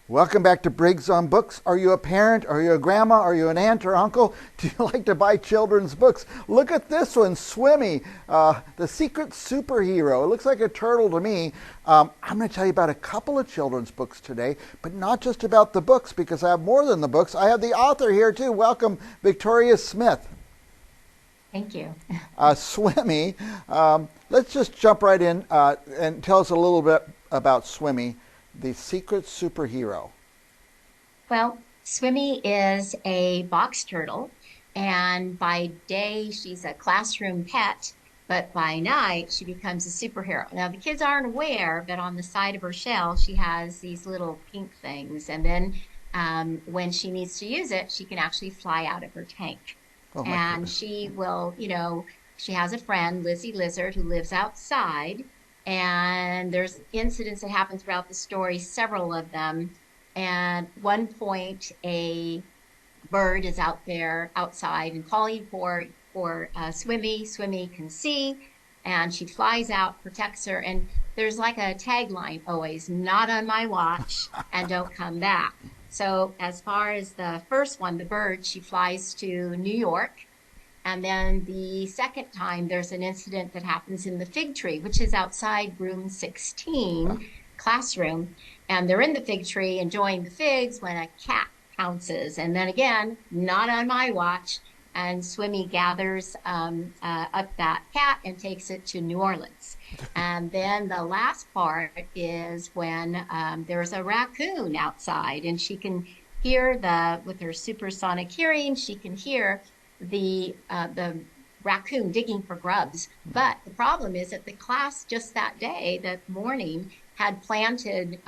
Welcome back to Briggs on Books. Are you a parent? Are you a grandma? Are you an aunt or uncle? Do you like to buy children's books? Look at this one, Swimmy, the secret superhero. It looks like a turtle to me. I'm going to tell you about a couple of children's books today, but not just about the books, because I have more than the books. I have the author here too. Welcome, Victoria Smith. Thank you. Swimmy. Let's just jump right in and tell us a little bit about Swimmy, the secret superhero. Well, Swimmy is a box turtle, and by day she's a classroom pet, but by night she becomes a superhero. Now, the kids aren't aware, but on the side of her shell she has these little pink things, and then when she needs to use it, she can actually fly out of her tank. Oh my And goodness. she will, she has a friend, Lizzie Lizard, who lives outside. And there's incidents that happen throughout the story, several of them. And one point, a bird is out there outside and calling for Swimmy. Swimmy can see, and she flies out, protects her. And there's like a tagline always, "Not on my watch," and "Don't come back." So as far as the first one, the bird, she flies to New York. And then the second time, there's an incident that happens in the fig tree, which is outside room 16 classroom. And they're in the fig tree enjoying the figs when a cat pounces. And then again, not on my watch. And Swimmy gathers up that cat and takes it to New Orleans. And then the last part is when there's a raccoon outside, and she can hear with her supersonic hearing, she can hear the raccoon digging for grubs. But the problem is that the class just that day, that morning, had planted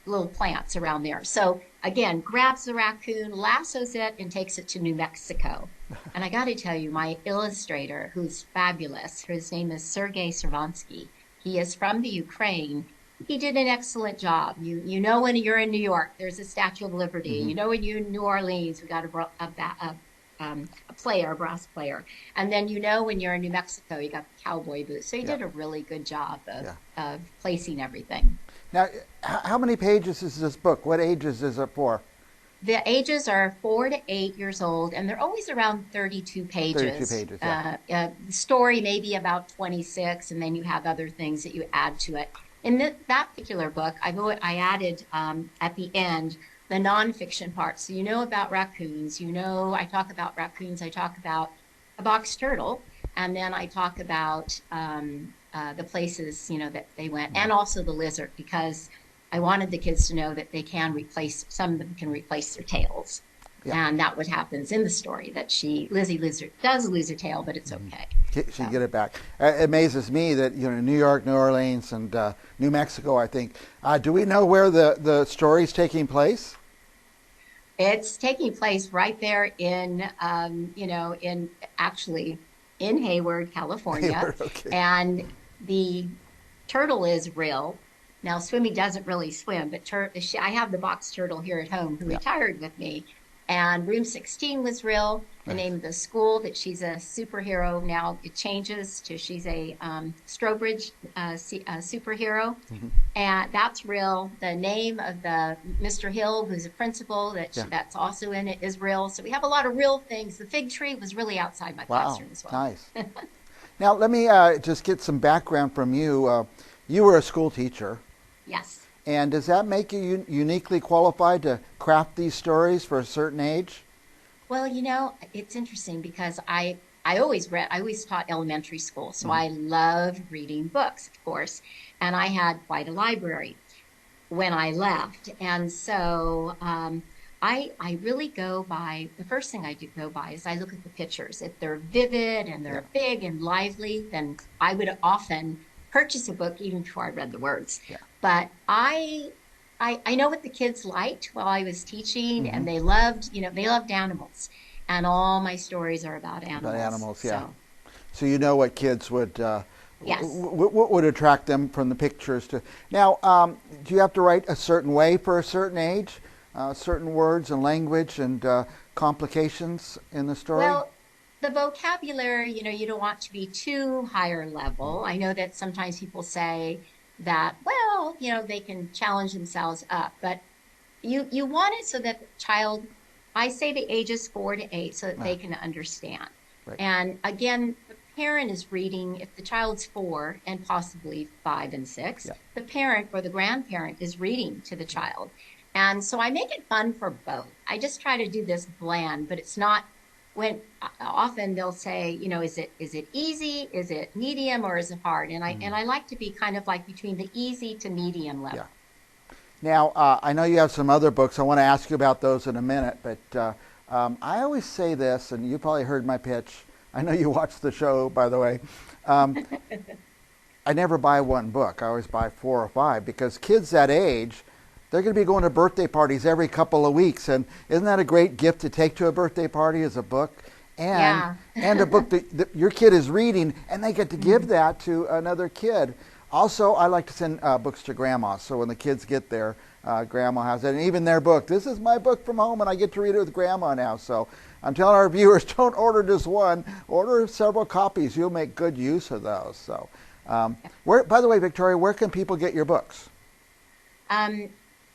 little plants around there. So again, grabs the raccoon, lassos it, and takes it to New Mexico. And I got to tell you, my illustrator, who's fabulous, his name is Sergei Servansky. He is from the Ukraine. He did an excellent job. You know when you're in New York, there's a Statue of Liberty. Mm-hmm. You know when you're in New Orleans, we got a player, a brass player. And then when you're in New Mexico, you got the cowboy boots. So he Yeah. did a really good job Yeah. of placing everything. Now, how many pages is this book? What ages is it for? The ages are 4 to 8 years old, and they're always around 32 32 pages. pages, yeah. The story may be about 26, and then you have other things that you add to it. In that particular book, I added at the end the nonfiction part. So about raccoons. I talk about raccoons. I talk about a box turtle, and then I talk about the places that they went, and also the lizard, because I wanted the kids to know that some of them can replace their tails. Yeah. And that what happens in the story, that Lizzie Lizard does lose a tail, but it's okay. She get it back. It amazes me that New York, New Orleans, and New Mexico, I think. Do we know where the story's taking place? It's taking place right there actually in Hayward, California. Hayward, okay. And the turtle is real. Now, Swimmy doesn't really swim, but I have the box turtle here at home who Yeah. retired with me. And room 16 was real. The Nice. name of the school, that she's a superhero. Now it changes to she's a Strobridge superhero. Mm-hmm. And that's real. The name of the Mr. Hill, who's a principal, Yeah. that's also in it, is real. So we have a lot of real things. The fig tree was really outside my Wow, classroom as well. nice. Now, let me just get some background from you. You were a school teacher. Yes. And does that make you uniquely qualified to craft these stories for a certain age? Well, it's interesting because I always read. I always taught elementary school, so I love reading books, of course. And I had quite a library when I left. And so I really go by, the first thing I do go by is I look at the pictures. If they're vivid and they're big and lively, then I would often purchase a book even before I read the words. Yeah. But I know what the kids liked while I was teaching, Mm-hmm. and they loved animals. And all my stories are about animals. About animals, yeah. So, So you know what kids would yes. what would attract them from the pictures to. Now, do you have to write a certain way for a certain age, certain words and language and complications in the story? Well, the vocabulary, you don't want to be too higher level. I know that sometimes people say that, well, they can challenge themselves up, but you want it so that the child, I say the ages 4 to 8 so that Ah, they can understand. right. And again, the parent is reading, if the child's 4 and possibly 5 and 6, Yeah. the parent or the grandparent is reading to the child. And so I make it fun for both. I just try to do this blend, but it's not when often they'll say, is it easy, is it medium, or is it hard? And I Mm, and I like to be kind of like between the easy to medium yeah. level. Now, I know you have some other books. I want to ask you about those in a minute, but I always say this, and you probably heard my pitch. I know you watch the show, by the way. Um, I never buy one book. I always buy 4 or 5 because kids that age, they're going to be going to birthday parties every couple of weeks, and isn't that a great gift to take to a birthday party as a book, and Yeah. and a book that your kid is reading, and they get to give Mhm. that to another kid. Also, I like to send books to grandma, so when the kids get there, grandma has it, and even their book. This is my book from home, and I get to read it with grandma now. So I'm telling our viewers, don't order just one, order several copies. You'll make good use of those. So. Where, by the way, Victoria, where can people get your books? Um,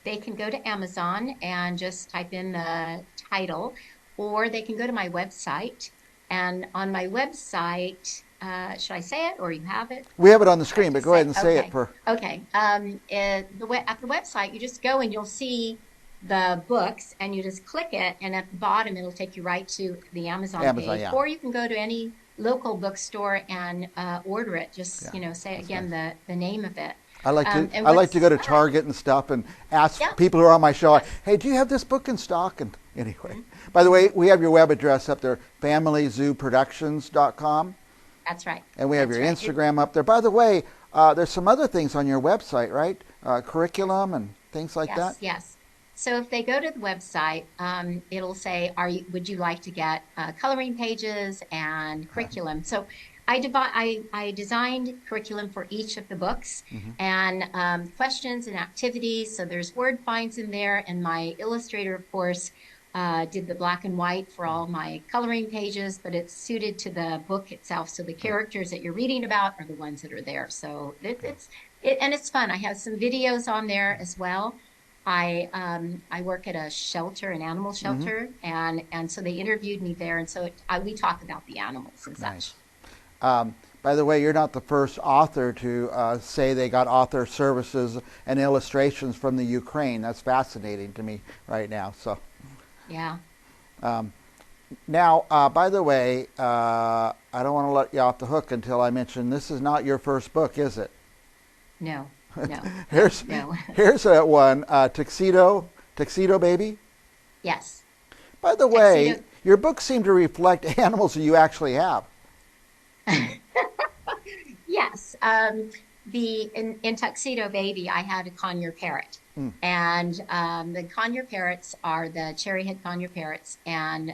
they can go to Amazon and just type in the title, or they can go to my website. And on my website, should I say it or you have it? We have it on the Should I screen, but just go ahead say, and say it okay, for. okay. At the website, you just go and you'll see the books, and you just click it, and at the bottom, it'll take you right to the Amazon Amazon. page, Yeah, or you can go to any local bookstore and order it. Just, yeah, say that's nice. again the name of it. I like to And I like to what's go to fun, Target and stuff and ask yeah, people who are on my show, yes. hey, do you have this book in stock? And anyway, Mhm, by the way, mhm. we have your web address up there, familyzooproductions.com, That's right. and we have That's your right. Instagram up there. By the way, there's some other things on your website, right? Curriculum and things like that. Yes, yes. So if they go to the website, it'll say, would you like to get coloring pages and curriculum? So I designed curriculum for each of the books Hmm. and questions and activities. So there's word finds in there, and my illustrator, of course, did the black and white for all my coloring pages, but it's suited to the book itself. So the Right. characters that you're reading about are the ones that are there. So and it's fun. I have some videos on there as well. I work at a shelter, an animal Hmm. shelter, and so they interviewed me there, and so we talk about the animals and Nice. such. By the way, you're not the first author to say they got author services and illustrations from the Ukraine. That's fascinating to me right now. So Yeah. um, now, by the way, I don't want to let you off the hook until I mention this is not your first book, is it? No. No. No. here's No. here's that one, Tuxedo Baby. Yes. By the way, Tuxedo. your books seem to reflect animals that you actually have. Yes. The in Tuxedo Baby, I had a conure parrot, Mm, and the conure parrots are the cherry head conure parrots, and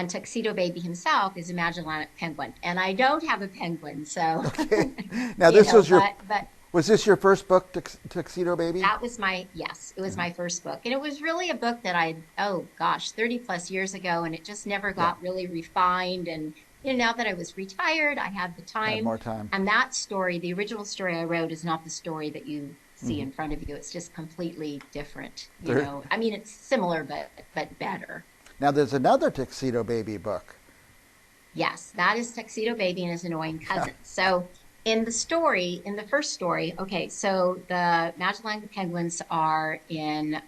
Tuxedo Baby himself is a Magellanic penguin, and I don't have a penguin, so okay. Now this was your but was this your first book, Tuxedo Baby? that was yes, it was Hmm. my first book. And it was really a book that oh gosh, 30 plus years ago, and it just never Yeah, got really refined. And, now that I was retired, I had the had time. more time. And that story, the original story I wrote, is not the story that you see Hmm. in front of you. It's just completely different, There, I mean, it's similar, but better. now there's another Tuxedo Baby book. Yes, that is Tuxedo Baby and his annoying Yeah. cousin. So in the first story, okay, so the Magellanic penguins are in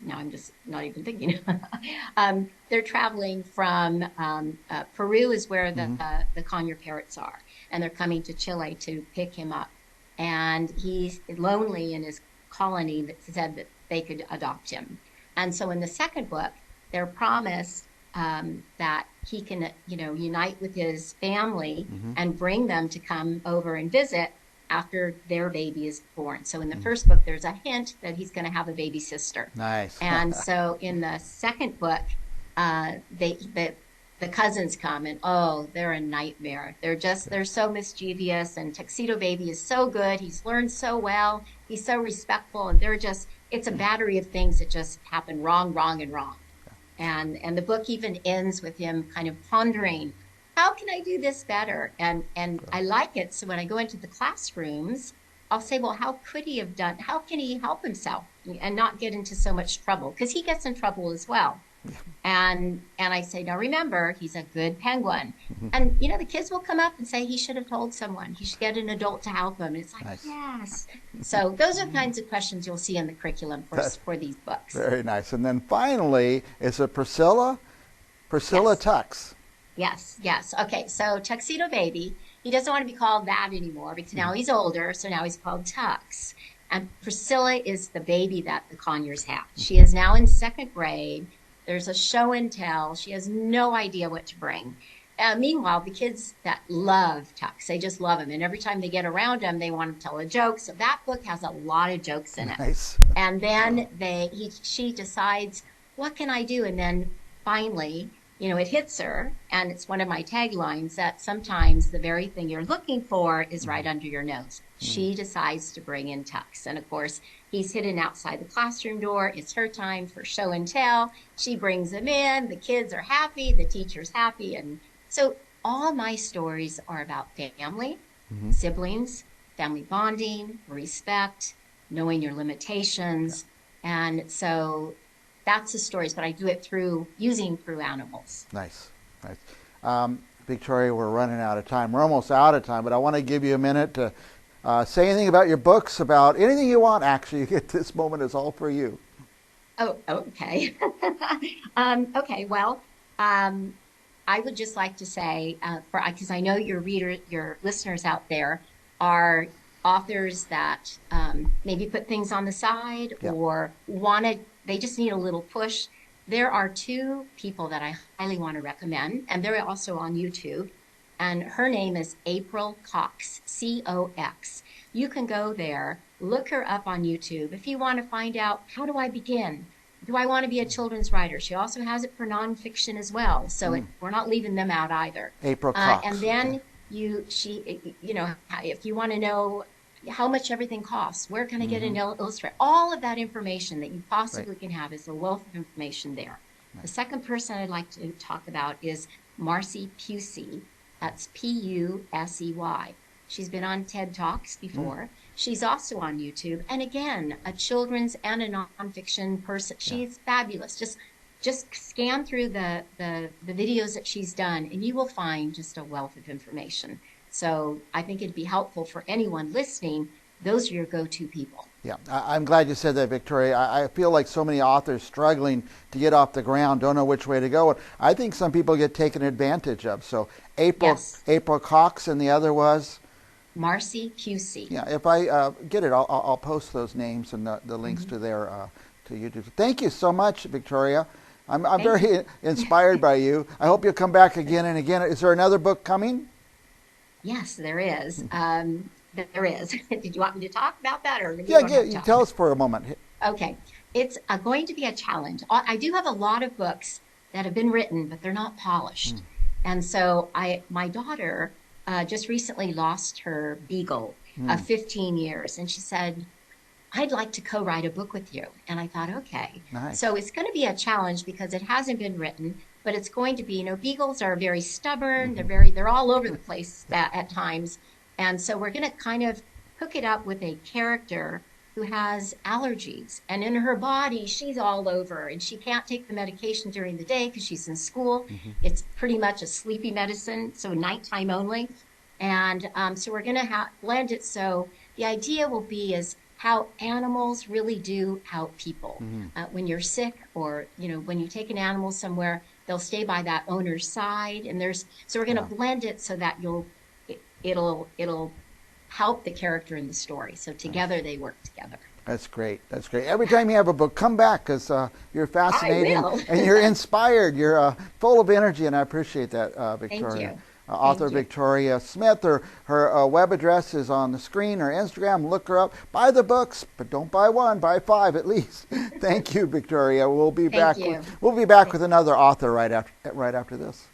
now I'm just not even thinking. They're traveling from Peru is where Hmm. the conure parrots are, and they're coming to Chile to pick him up. And he's lonely in his colony that said that they could adopt him. And so in the second book, they're promised that he can, unite with his family Hmm. and bring them to come over and visit after their baby is born. So in the Hmm. first book, there's a hint that he's going to have a baby sister. Nice. And so in the second book, the cousins come, and oh, they're a nightmare. They're so mischievous, and Tuxedo Baby is so good. He's learned so well. He's so respectful, and it's a battery of things that just happen wrong, wrong, and wrong. And the book even ends with him kind of pondering, how can I do this better? And I like it. So when I go into the classrooms, I'll say, well, how could he have done? How can he help himself and not get into so much trouble? Because he gets in trouble as well. And I say, now remember, he's a good penguin. And the kids will come up and say he should have told someone. He should get an adult to help him. And it's like, Nice. yes. So those are the kinds of questions you'll see in the curriculum for these books. Very nice. And then finally, is it Priscilla? Priscilla Yes. Tux. Yes, yes. Okay, so Tuxedo Baby, he doesn't want to be called that anymore because now he's older, so now he's called Tux. And Priscilla is the baby that the Conyers have. She is now in second grade. There's a show and tell. She has no idea what to bring. Meanwhile, the kids that love Tux, they just love him. And every time they get around him, they want to tell a joke. So that book has a lot of jokes in it. Nice. And then she decides, what can I do? And then finally, it hits her. And it's one of my taglines that sometimes the very thing you're looking for is right under your nose. She decides to bring in Tux. And of course, he's hidden outside the classroom door. It's her time for show and tell. She brings him in. The kids are happy. The teacher's happy. And so all my stories are about family, siblings, family bonding, respect, knowing your limitations. And so that's the stories, but I do it using animals. Nice. Victoria, we're running out of time. We're almost out of time, but I want to give you a minute to say anything about your books, about anything you want, actually. This moment is all for you. Oh, okay. Okay, well, I would just like to say, because I know your listeners out there are authors that maybe put things on the side or they just need a little push. There are two people that I highly want to recommend, and they're also on YouTube. And her name is April Cox, C-O-X. You can go there, look her up on YouTube if you want to find out, how do I begin? Do I want to be a children's writer? She also has it for nonfiction as well. So we're not leaving them out either. April Cox. And then if you want to know how much everything costs, where can I get an illustrator? All of that information that you possibly can have is a wealth of information there. Right. The second person I'd like to talk about is Marcy Pusey. That's P-U-S-E-Y. She's been on TED Talks before. She's also on YouTube. And again, a children's and a nonfiction person. She's fabulous. Just scan through the videos that she's done, and you will find just a wealth of information. So I think it'd be helpful for anyone listening. Those are your go-to people. Yeah, I'm glad you said that, Victoria. I feel like so many authors struggling to get off the ground, don't know which way to go. I think some people get taken advantage of. So April Cox, and the other was? Marcy Pusey. Yeah, if I get it, I'll post those names and the links to their to YouTube. Thank you so much, Victoria. I'm very inspired by you. I hope you'll come back again and again. Is there another book coming? Yes, there is. There is. Did you want me to talk about that, or you tell us for a moment? Okay, it's going to be a challenge. I do have a lot of books that have been written, but they're not polished. And so my daughter just recently lost her beagle of 15 years, and she said, I'd like to co-write a book with you. And I thought, okay. Nice. So it's going to be a challenge because it hasn't been written, but it's going to be, beagles are very stubborn. They're all over the place at times. And so we're going to kind of hook it up with a character who has allergies. And in her body, she's all over, and she can't take the medication during the day because she's in school. It's pretty much a sleepy medicine, so nighttime only. And so we're going to blend it. So the idea will be is how animals really do help people. When you're sick, or when you take an animal somewhere, they'll stay by that owner's side. And so we're going to blend it so that it'll help the character in the story. So together they work together. That's great. That's great. Every time you have a book, come back, because you're fascinating and you're inspired. You're full of energy, and I appreciate that, Victoria. Thank you. Author Victoria Smith. Her web address is on the screen. Her Instagram. Look her up. Buy the books, but don't buy one. Buy 5 at least. Thank you, Victoria. We'll be back. We'll be back with another author right after this.